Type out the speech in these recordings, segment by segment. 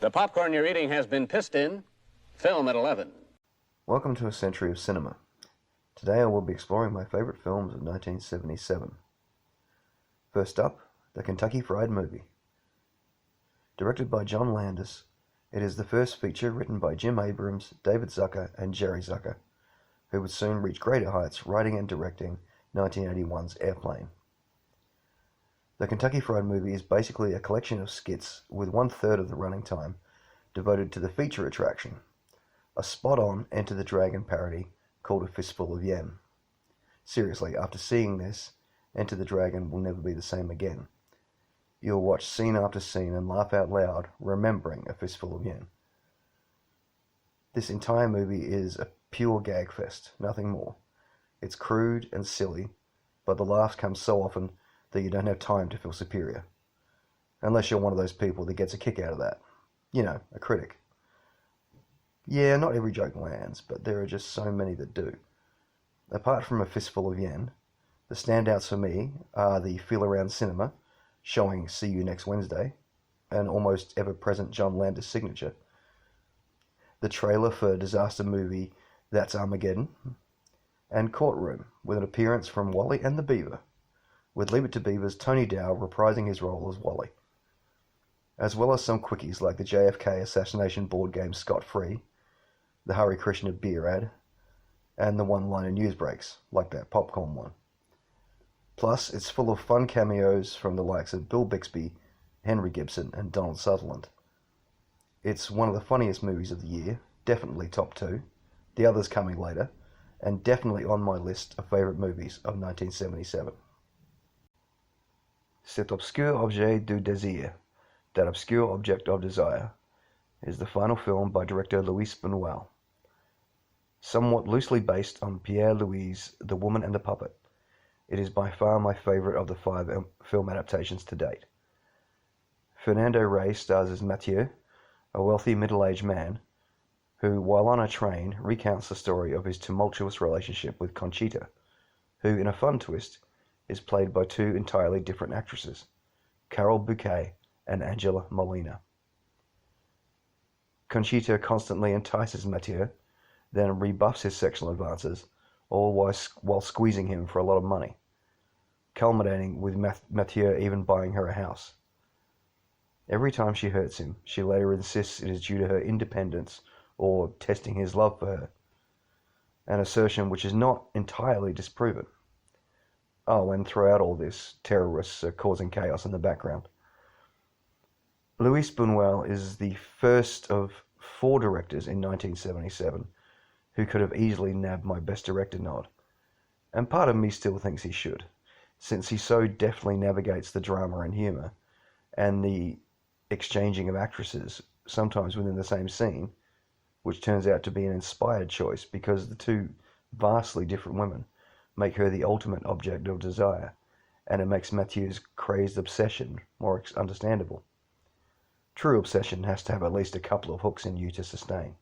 The popcorn you're eating has been pissed in. Film at 11. Welcome to a century of cinema. Today I will be exploring my favorite films of 1977. First up, the Kentucky Fried Movie. Directed by John Landis, it is the first feature written by Jim Abrams, David Zucker, and Jerry Zucker, who would soon reach greater heights writing and directing 1981's Airplane. The Kentucky Fried Movie is basically a collection of skits with 1/3 of the running time devoted to the feature attraction, a spot-on Enter the Dragon parody called A Fistful of Yen. Seriously, after seeing this, Enter the Dragon will never be the same again. You'll watch scene after scene and laugh out loud, remembering A Fistful of Yen. This entire movie is a pure gag fest, nothing more. It's crude and silly, but the laughs come so often that you don't have time to feel superior. Unless you're one of those people that gets a kick out of that. You know, a critic. Yeah, not every joke lands, but there are just so many that do. Apart from A Fistful of Yen, the standouts for me are the Feel Around Cinema, showing See You Next Wednesday, an almost ever-present John Landis signature, the trailer for disaster movie That's Armageddon, and Courtroom, with an appearance from Wally and the Beaver, with Leave It to Beaver's Tony Dow reprising his role as Wally, as well as some quickies like the JFK assassination board game Scot Free, the Hare Krishna beer ad, and the one-liner news breaks, like that popcorn one. Plus, it's full of fun cameos from the likes of Bill Bixby, Henry Gibson, and Donald Sutherland. It's one of the funniest movies of the year, definitely top 2, the others coming later, and definitely on my list of favourite movies of 1977. Cet obscur objet du désir, that obscure object of desire, is the final film by director Luis Buñuel. Somewhat loosely based on Pierre Louis' The Woman and the Puppet, it is by far my favourite of the 5 film adaptations to date. Fernando Reyes stars as Mathieu, a wealthy middle-aged man who, while on a train, recounts the story of his tumultuous relationship with Conchita, who, in a fun twist, is played by 2 entirely different actresses, Carol Bouquet and Angela Molina. Conchita constantly entices Mathieu, then rebuffs his sexual advances, all while squeezing him for a lot of money, culminating with Mathieu even buying her a house. Every time she hurts him, she later insists it is due to her independence or testing his love for her, an assertion which is not entirely disproven. Oh, and throughout all this, terrorists are causing chaos in the background. Luis Buñuel is the first of 4 directors in 1977 who could have easily nabbed my Best Director nod, and part of me still thinks he should, since he so deftly navigates the drama and humour, and the exchanging of actresses, sometimes within the same scene, which turns out to be an inspired choice because the 2 vastly different women make her the ultimate object of desire, and it makes Mathieu's crazed obsession more understandable. True obsession has to have at least a couple of hooks in you to sustain.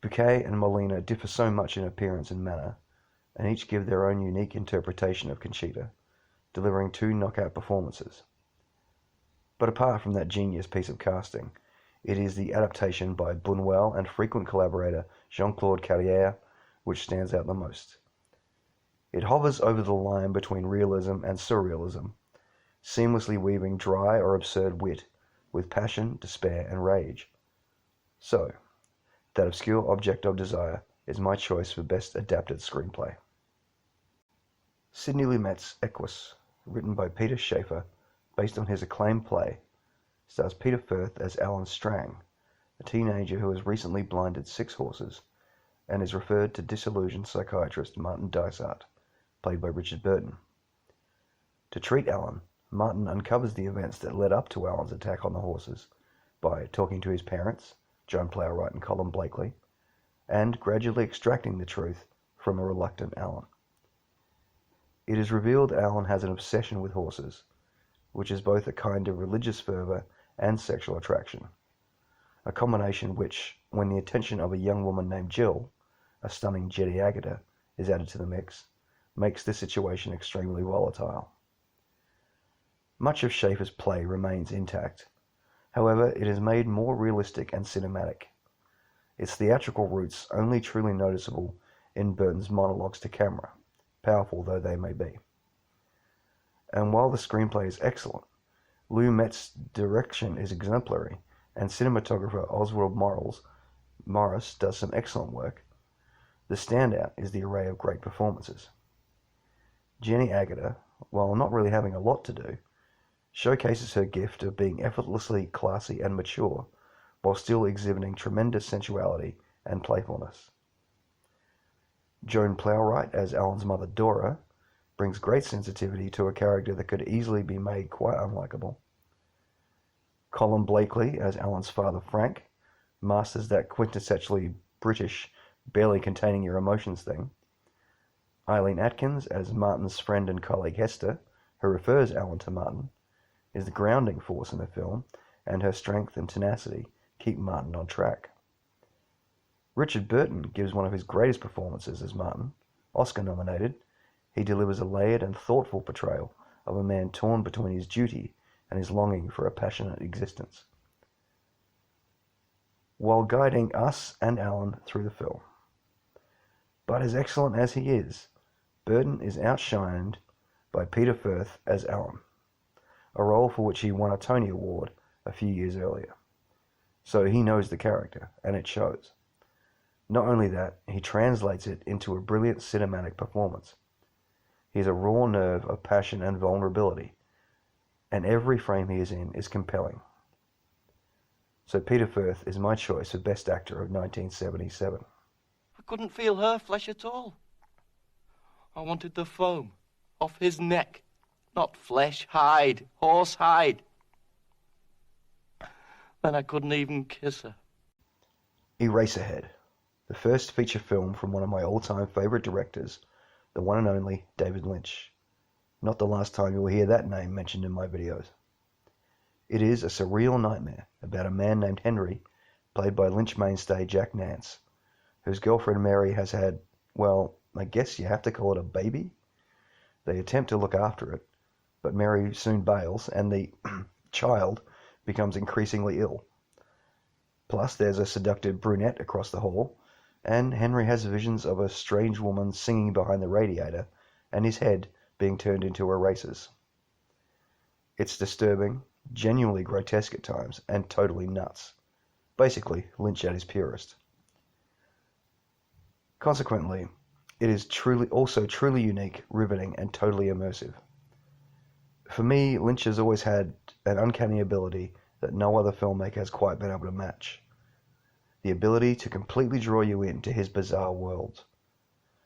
Bouquet and Molina differ so much in appearance and manner, and each give their own unique interpretation of Conchita, delivering 2 knockout performances. But apart from that genius piece of casting, it is the adaptation by Buñuel and frequent collaborator Jean-Claude Carrière which stands out the most. It hovers over the line between realism and surrealism, seamlessly weaving dry or absurd wit with passion, despair, and rage. So, That Obscure Object of Desire is my choice for Best Adapted Screenplay. Sidney Lumet's Equus, written by Peter Shaffer, based on his acclaimed play, stars Peter Firth as Alan Strang, a teenager who has recently blinded 6 horses and is referred to disillusioned psychiatrist Martin Dysart, played by Richard Burton. To treat Alan, Martin uncovers the events that led up to Alan's attack on the horses by talking to his parents, Joan Plowright and Colin Blakely, and gradually extracting the truth from a reluctant Alan. It is revealed Alan has an obsession with horses, which is both a kind of religious fervour and sexual attraction, a combination which, when the attention of a young woman named Jill, a stunning Jetty Agata, is added to the mix, makes the situation extremely volatile. Much of Shaffer's play remains intact, However, it is made more realistic and cinematic. Its theatrical roots only truly noticeable in Burton's monologues to camera, powerful though they may be. And while the screenplay is excellent, Lou Met's direction is exemplary, and cinematographer Oswald Morris does some excellent work, the standout is the array of great performances. Jenny Agutter, while not really having a lot to do, showcases her gift of being effortlessly classy and mature, while still exhibiting tremendous sensuality and playfulness. Joan Plowright as Alan's mother Dora brings great sensitivity to a character that could easily be made quite unlikable. Colin Blakely as Alan's father Frank masters that quintessentially British, barely containing your emotions thing. Eileen Atkins as Martin's friend and colleague Hester, who refers Alan to Martin, is the grounding force in the film, and her strength and tenacity keep Martin on track. Richard Burton gives one of his greatest performances as Martin. Oscar nominated, he delivers a layered and thoughtful portrayal of a man torn between his duty and his longing for a passionate existence, while guiding us and Alan through the film. But as excellent as he is, Burton is outshined by Peter Firth as Alan, a role for which he won a Tony Award a few years earlier. So he knows the character, and it shows. Not only that, he translates it into a brilliant cinematic performance. He has a raw nerve of passion and vulnerability, and every frame he is in is compelling. So Peter Firth is my choice for Best Actor of 1977. I couldn't feel her flesh at all. I wanted the foam off his neck, not flesh, hide, horse hide. Then I couldn't even kiss her. Eraserhead, the first feature film from one of my all-time favourite directors, the one and only David Lynch. Not the last time you will hear that name mentioned in my videos. It is a surreal nightmare about a man named Henry, played by Lynch mainstay Jack Nance, whose girlfriend Mary has had, well, I guess you have to call it a baby. They attempt to look after it, but Mary soon bails, and the child becomes increasingly ill. Plus, there's a seductive brunette across the hall, and Henry has visions of a strange woman singing behind the radiator, and his head being turned into erasers. It's disturbing, genuinely grotesque at times, and totally nuts. Basically, Lynch at his purest. Consequently, it is also truly unique, riveting, and totally immersive. For me, Lynch has always had an uncanny ability that no other filmmaker has quite been able to match. The ability to completely draw you into his bizarre world.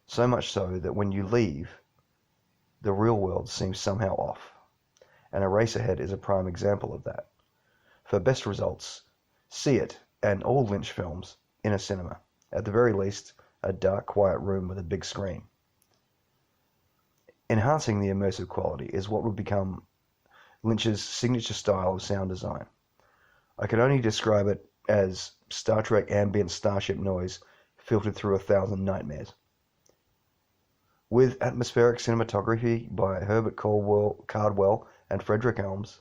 So much so that when you leave, the real world seems somehow off. And Eraserhead is a prime example of that. For best results, see it, and all Lynch films, in a cinema. At the very least, a dark, quiet room with a big screen. Enhancing the immersive quality is what would become Lynch's signature style of sound design. I can only describe it as Star Trek ambient starship noise filtered through 1,000 nightmares. With atmospheric cinematography by Herbert Cardwell and Frederick Elms,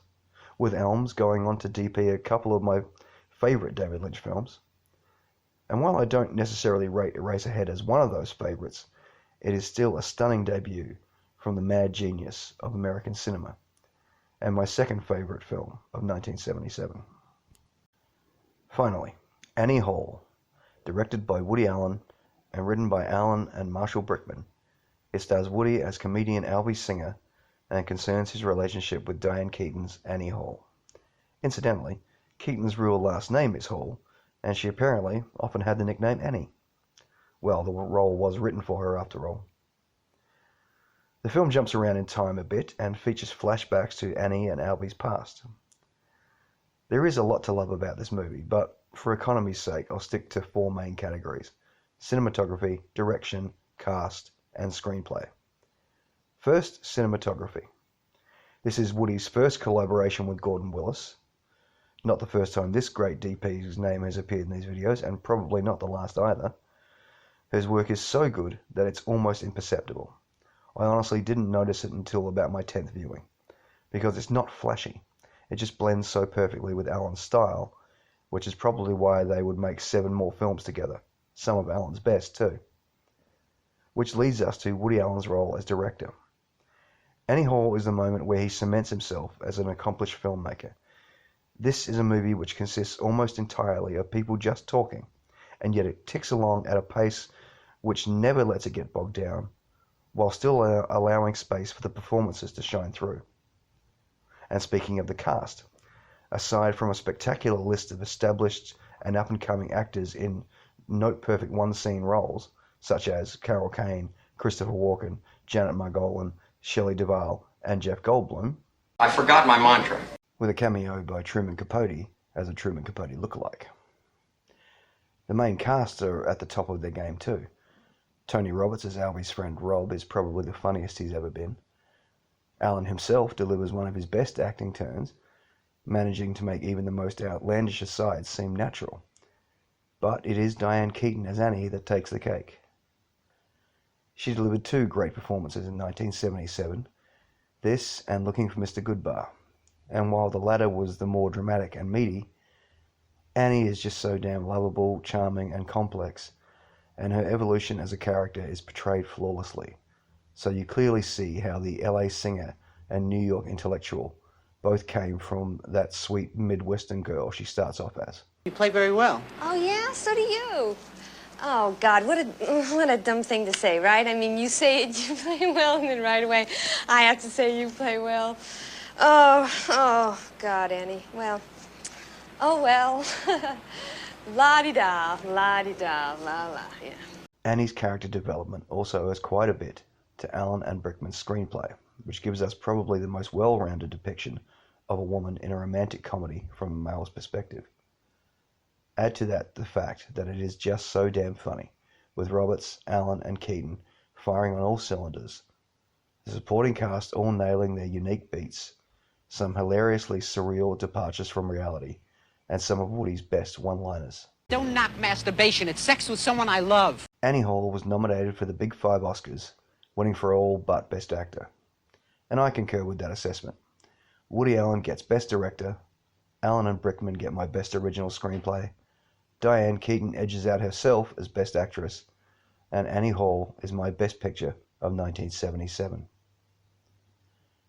with Elms going on to DP a couple of my favorite David Lynch films. And while I don't necessarily rate Eraserhead as one of those favorites, it is still a stunning debut from the mad genius of American cinema, and my second favorite film of 1977. Finally, Annie Hall, directed by Woody Allen and written by Allen and Marshall Brickman. It stars Woody as comedian Albie Singer and concerns his relationship with Diane Keaton's Annie Hall. Incidentally, Keaton's real last name is Hall, and she apparently often had the nickname Annie. Well, the role was written for her after all. The film jumps around in time a bit and features flashbacks to Annie and Albie's past. There is a lot to love about this movie, but for economy's sake, I'll stick to four main categories: cinematography, direction, cast, and screenplay. First, cinematography. This is Woody's first collaboration with Gordon Willis. Not the first time this great DP's name has appeared in these videos, and probably not the last either. His work is so good that it's almost imperceptible. I honestly didn't notice it until about my 10th viewing, because it's not flashy. It just blends so perfectly with Alan's style, which is probably why they would make 7 more films together, some of Alan's best too. Which leads us to Woody Allen's role as director. Annie Hall is the moment where he cements himself as an accomplished filmmaker. This is a movie which consists almost entirely of people just talking, and yet it ticks along at a pace which never lets it get bogged down, while still allowing space for the performances to shine through. And speaking of the cast, aside from a spectacular list of established and up-and-coming actors in note-perfect one-scene roles, such as Carol Kane, Christopher Walken, Janet Margolin, Shelley Duvall, and Jeff Goldblum, I forgot my mantra. with a cameo by Truman Capote as a Truman Capote lookalike. The main cast are at the top of their game too. Tony Roberts as Albie's friend Rob is probably the funniest he's ever been. Alan himself delivers one of his best acting turns, managing to make even the most outlandish asides seem natural. But it is Diane Keaton as Annie that takes the cake. She delivered 2 great performances in 1977, this and Looking for Mr. Goodbar, and while the latter was the more dramatic and meaty, Annie is just so damn lovable, charming, and complex, and her evolution as a character is portrayed flawlessly. So you clearly see how the LA singer and New York intellectual both came from that sweet Midwestern girl she starts off as. You play very well. Oh, yeah? So do you. Oh, God, what a dumb thing to say, right? I mean, you say it, you play well, and then right away I have to say you play well. Oh, God, Annie. Well, oh, well. La-di-da, la-di-da, la-la, yeah. Annie's character development also owes quite a bit to Alan and Brickman's screenplay, which gives us probably the most well-rounded depiction of a woman in a romantic comedy from a male's perspective. Add to that the fact that it is just so damn funny, with Roberts, Allen, and Keaton firing on all cylinders, the supporting cast all nailing their unique beats, some hilariously surreal departures from reality, and some of Woody's best one-liners. Don't knock masturbation. It's sex with someone I love. Annie Hall was nominated for the Big 5 Oscars, winning for all but Best Actor. And I concur with that assessment. Woody Allen gets Best Director, Allen and Brickman get my Best Original Screenplay, Diane Keaton edges out herself as Best Actress, and Annie Hall is my Best Picture of 1977.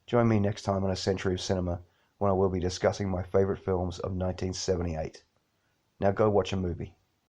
Join me next time on A Century of Cinema when I will be discussing my favorite films of 1978. Now go watch a movie.